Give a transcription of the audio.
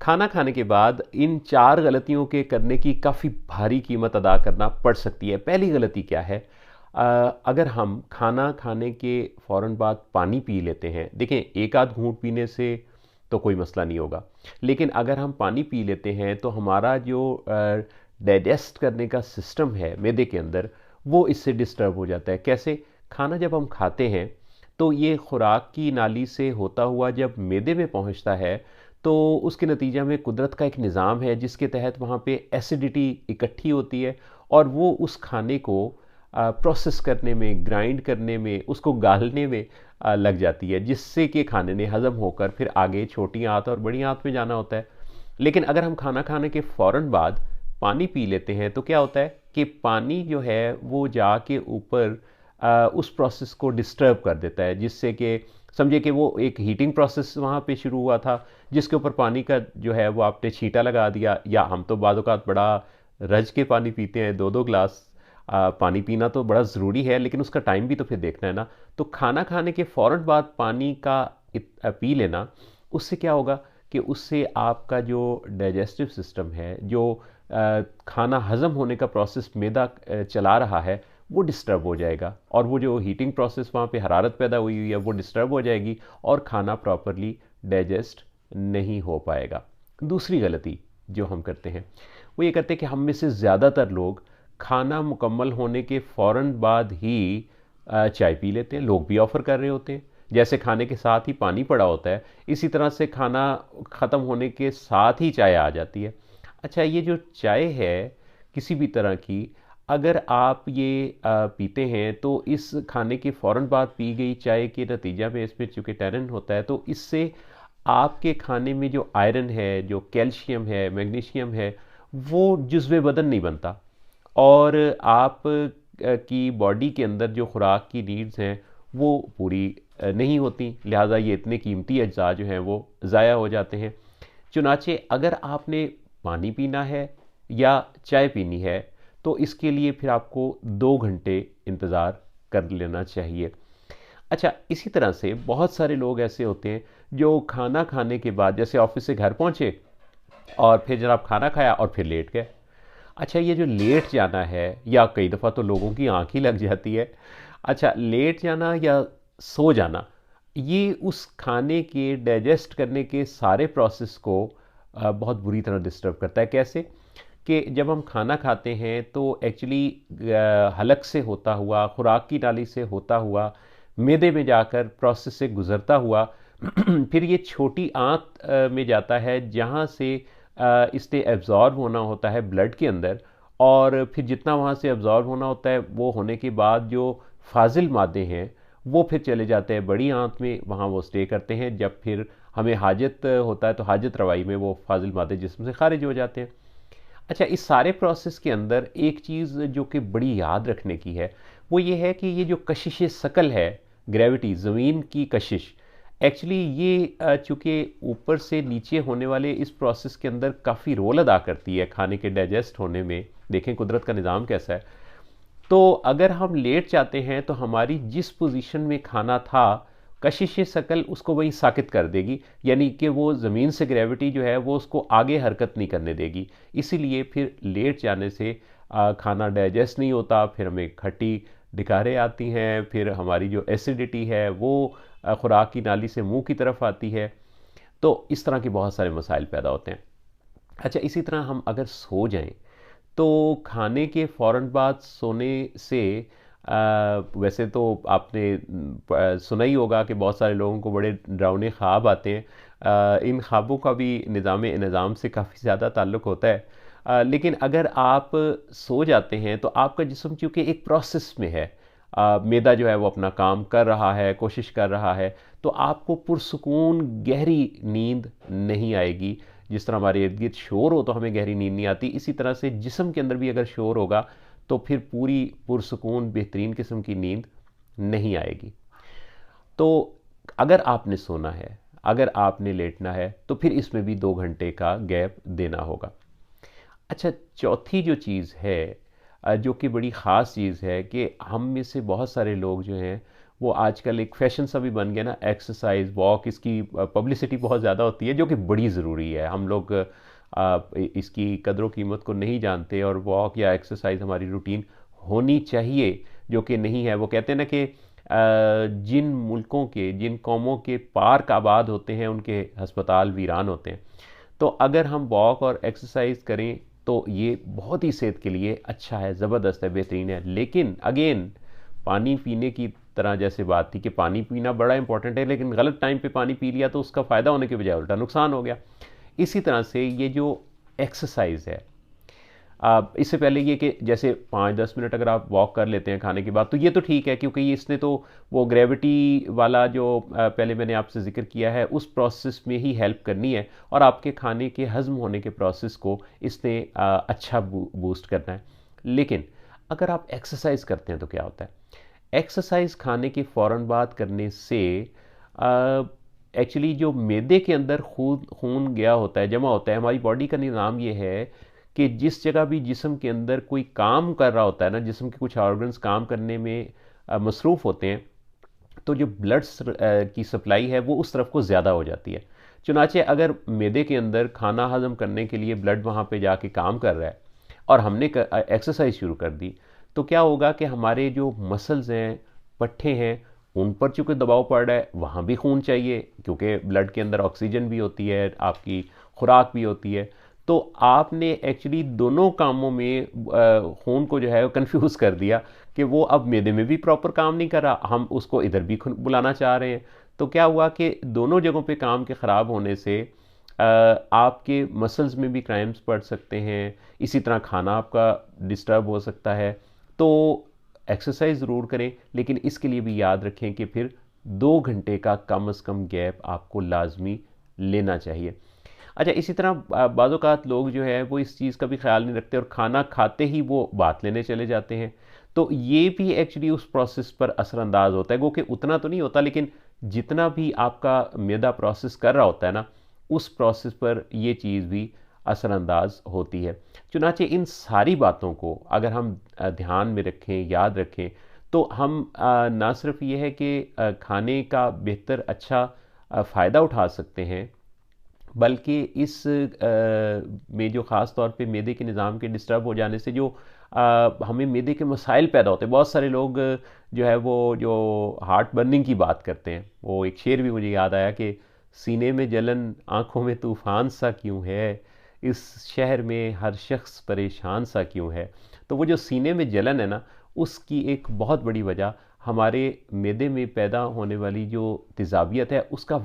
खाना खाने के बाद इन 4 गलतियों के करने की काफ़ी भारी कीमत अदा करना पड़ सकती है। पहली गलती क्या है? अगर हम खाना खाने के फ़ौरन बाद पानी पी लेते हैं, देखें एक आध घूँट पीने से तो कोई मसला नहीं होगा। लेकिन अगर हम पानी पी लेते हैं तो हमारा जो डाइजेस्ट करने का सिस्टम है मैदे के अंदर, वो इससे डिस्टर्ब हो जाता है। कैसे? खाना जब हम खाते हैं तो ये खुराक की नाली से होता हुआ जब मैदे में पहुंचता है तो उसके नतीजा में कुदरत का एक निज़ाम है जिसके तहत वहाँ पे एसिडिटी इकट्ठी होती है और वो उस खाने को प्रोसेस करने में, ग्राइंड करने में, उसको गालने में लग जाती है, जिससे कि खाने ने हज़म होकर फिर आगे छोटी आंत और बड़ी आंत में जाना होता है। लेकिन अगर हम खाना खाने के फ़ौरन बाद पानी पी लेते हैं तो क्या होता है कि पानी जो है वो जाके ऊपर उस प्रोसेस को डिस्टर्ब कर देता है, जिससे कि समझे कि वो एक हीटिंग प्रोसेस वहाँ पे शुरू हुआ था जिसके ऊपर पानी का जो है वो आपने छींटा लगा दिया। या हम तो बाद औक़ात बड़ा रज के पानी पीते हैं, 2-2 ग्लास पानी पीना तो बड़ा ज़रूरी है, लेकिन उसका टाइम भी तो फिर देखना है ना। तो खाना खाने के फ़ौरन बाद पानी का पी लेना, उससे क्या होगा कि उससे आपका जो डाइजेस्टिव सिस्टम है, जो खाना हज़म होने का प्रोसेस मैदा चला रहा है, वो डिस्टर्ब हो जाएगा और वो जो हीटिंग प्रोसेस वहाँ पे हरारत पैदा हुई हुई है वो डिस्टर्ब हो जाएगी और खाना प्रॉपरली डाइजेस्ट नहीं हो पाएगा। दूसरी गलती जो हम करते हैं वो ये करते हैं कि हम में से ज़्यादातर लोग खाना मुकम्मल होने के फ़ौरन बाद ही चाय पी लेते हैं। लोग भी ऑफ़र कर रहे होते हैं, जैसे खाने के साथ ही पानी पड़ा होता है, इसी तरह से खाना ख़त्म होने के साथ ही चाय आ जाती है। अच्छा, ये जो चाय है किसी भी तरह की, अगर आप ये पीते हैं तो इस खाने के फ़ौरन बाद पी गई चाय के नतीजा में इसमें चूँकि टैनिन होता है तो इससे आपके खाने में जो आयरन है, जो कैल्शियम है, मैग्नीशियम है, वो जुज़्व बदन नहीं बनता और आप की बॉडी के अंदर जो खुराक की नीड्स हैं वो पूरी नहीं होती। लिहाजा ये इतने कीमती अज्जा जो हैं वो ज़ाया हो जाते हैं। चुनाचे अगर आपने पानी पीना है या चाय पीनी है तो इसके लिए फिर आपको 2 घंटे इंतज़ार कर लेना चाहिए। अच्छा, इसी तरह से बहुत सारे लोग ऐसे होते हैं जो खाना खाने के बाद जैसे ऑफिस से घर पहुंचे और फिर जनाब खाना खाया और फिर लेट गए। अच्छा, ये जो लेट जाना है, या कई दफ़ा तो लोगों की आंख ही लग जाती है। अच्छा, लेट जाना या सो जाना, ये उस खाने के डाइजेस्ट करने के सारे प्रोसेस को बहुत बुरी तरह डिस्टर्ब करता है। कैसे? कि जब हम खाना खाते हैं तो एक्चुअली हलक से होता हुआ, खुराक की नाली से होता हुआ, मैदे में जाकर प्रोसेस से गुज़रता हुआ फिर ये छोटी आंत में जाता है जहाँ से इसने एब्ज़ॉर्ब होना होता है ब्लड के अंदर, और फिर जितना वहाँ से एब्ज़ॉर्ब होना होता है वो होने के बाद जो फाजिल मादे हैं वो फिर चले जाते हैं बड़ी आंत में, वहाँ वो स्टे करते हैं। जब फिर हमें हाजत होता है तो हाजत रवाई में वो फाजिल मादे जिस्म से खारिज हो जाते हैं। अच्छा, इस सारे प्रोसेस के अंदर एक चीज़ जो कि बड़ी याद रखने की है वो ये है कि ये जो कशिश शकल है, ग्रेविटी, ज़मीन की कशिश, एक्चुअली ये चूँकि ऊपर से नीचे होने वाले इस प्रोसेस के अंदर काफ़ी रोल अदा करती है खाने के डाइजेस्ट होने में। देखें कुदरत का निज़ाम कैसा है। तो अगर हम लेट जाते हैं तो हमारी जिस पोजीशन में खाना था, कशिश शकल उसको वहीं साकित कर देगी, यानी कि वो ज़मीन से ग्रेविटी जो है वो उसको आगे हरकत नहीं करने देगी। इसीलिए फिर लेट जाने से खाना डाइजेस्ट नहीं होता, फिर हमें खट्टी डिकारें आती हैं, फिर हमारी जो एसिडिटी है वो खुराक की नाली से मुंह की तरफ आती है। तो इस तरह के बहुत सारे मसाइल पैदा होते हैं। अच्छा, इसी तरह हम अगर सो जाएं तो खाने के फ़ौरन बाद सोने से वैसे तो आपने सुना ही होगा कि बहुत सारे लोगों को बड़े डरावने ख्वाब आते हैं। इन ख्वाबों का भी निज़ाम से काफ़ी ज़्यादा ताल्लुक़ होता है। लेकिन अगर आप सो जाते हैं तो आपका जिस्म चूँकि एक प्रोसेस में है, मैदा जो है वो अपना काम कर रहा है, कोशिश कर रहा है, तो आपको पुरसुकून गहरी नींद नहीं आएगी। जिस तरह हमारे इर्द गिर्द शोर हो तो हमें गहरी नींद नहीं आती, इसी तरह से जिस्म के अंदर भी अगर शोर होगा तो फिर पूरी पुरसुकून बेहतरीन किस्म की नींद नहीं आएगी। तो अगर आपने सोना है, अगर आपने लेटना है तो फिर इसमें भी 2 घंटे का गैप देना होगा। अच्छा, चौथी जो चीज़ है जो कि बड़ी ख़ास चीज़ है कि हम में से बहुत सारे लोग जो हैं वो आजकल एक फैशन सा भी बन गया ना, एक्सरसाइज वॉक, इसकी पब्लिसिटी बहुत ज़्यादा होती है जो कि बड़ी ज़रूरी है। हम लोग इसकी कदर कीमत को नहीं जानते, और वॉक या एक्सरसाइज हमारी रूटीन होनी चाहिए, जो कि नहीं है। वो कहते हैं ना कि जिन मुल्कों के, जिन कौमों के पार्क आबाद होते हैं उनके हस्पताल वीरान होते हैं। तो अगर हम वॉक और एक्सरसाइज करें तो ये बहुत ही सेहत के लिए अच्छा है, ज़बरदस्त है, बेहतरीन है। लेकिन अगेन, पानी पीने की तरह जैसे बात थी कि पानी पीना बड़ा इंपॉर्टेंट है, लेकिन गलत टाइम पे पानी पी लिया तो उसका फ़ायदा होने के बजाय उल्टा नुकसान हो गया। इसी तरह से ये जो एक्सरसाइज है, इससे पहले ये कि जैसे 5-10 मिनट अगर आप वॉक कर लेते हैं खाने के बाद, तो ये तो ठीक है, क्योंकि ये इसने तो वो ग्रेविटी वाला जो पहले मैंने आपसे जिक्र किया है उस प्रोसेस में ही हेल्प करनी है, और आपके खाने के हज़म होने के प्रोसेस को इसने अच्छा बूस्ट करना है। लेकिन अगर आप एक्सरसाइज करते हैं तो क्या होता है? एक्सरसाइज खाने के फ़ौरन बाद करने से एक्चुअली जो मैदे के अंदर खून खून गया होता है, जमा होता है, हमारी बॉडी का निज़ाम ये है कि जिस जगह भी जिस्म के अंदर कोई काम कर रहा होता है ना, जिस्म के कुछ ऑर्गन्स काम करने में मसरूफ़ होते हैं, तो जो ब्लड की सप्लाई है वो उस तरफ को ज़्यादा हो जाती है। चुनाचे अगर मैदे के अंदर खाना हजम करने के लिए ब्लड वहाँ पे जाके काम कर रहा है और हमने एक्सरसाइज शुरू कर दी, तो क्या होगा कि हमारे जो मसल्स हैं, पट्ठे हैं, उन पर चूँकि दबाव पड़ रहा है, वहाँ भी खून चाहिए, क्योंकि ब्लड के अंदर ऑक्सीजन भी होती है, आपकी खुराक भी होती है। तो आपने एक्चुअली दोनों कामों में खून को जो है कंफ्यूज कर दिया कि वो अब मैदे में भी प्रॉपर काम नहीं कर रहा, हम उसको इधर भी बुलाना चाह रहे हैं। तो क्या हुआ कि दोनों जगहों पे काम के ख़राब होने से आपके मसल्स में भी क्राइम्स पड़ सकते हैं, इसी तरह खाना आपका डिस्टर्ब हो सकता है। तो एक्सरसाइज ज़रूर करें, लेकिन इसके लिए भी याद रखें कि फिर 2 घंटे का कम से कम गैप आपको लाजमी लेना चाहिए। अच्छा, इसी तरह बाज़ औक़ात लोग जो है वो इस चीज़ का भी ख्याल नहीं रखते और खाना खाते ही वो बात लेने चले जाते हैं। तो ये भी एक्चुअली उस प्रोसेस पर असरअंदाज होता है, वो कि उतना तो नहीं होता, लेकिन जितना भी आपका मैदा प्रोसेस कर रहा होता है ना, उस प्रोसेस पर ये चीज़ भी असरअंदाज होती है। चुनाचे इन सारी बातों को अगर हम ध्यान में रखें, याद रखें, तो हम ना सिर्फ ये है कि खाने का बेहतर अच्छा फ़ायदा उठा सकते हैं, बल्कि इस में जो ख़ास तौर पे मैदे के निज़ाम के डिस्टर्ब हो जाने से जो हमें मैदे के मसाइल पैदा होते हैं। बहुत सारे लोग जो है वो जो हार्ट बर्निंग की बात करते हैं, वो एक शेर भी मुझे याद आया कि सीने में जलन, आंखों में तूफ़ान सा क्यों है, इस शहर में हर शख्स परेशान सा क्यों है। तो वो जो सीने में जलन है ना, उसकी एक बहुत बड़ी वजह हमारे मैदे में पैदा होने वाली जो तेज़ाबियत है उसका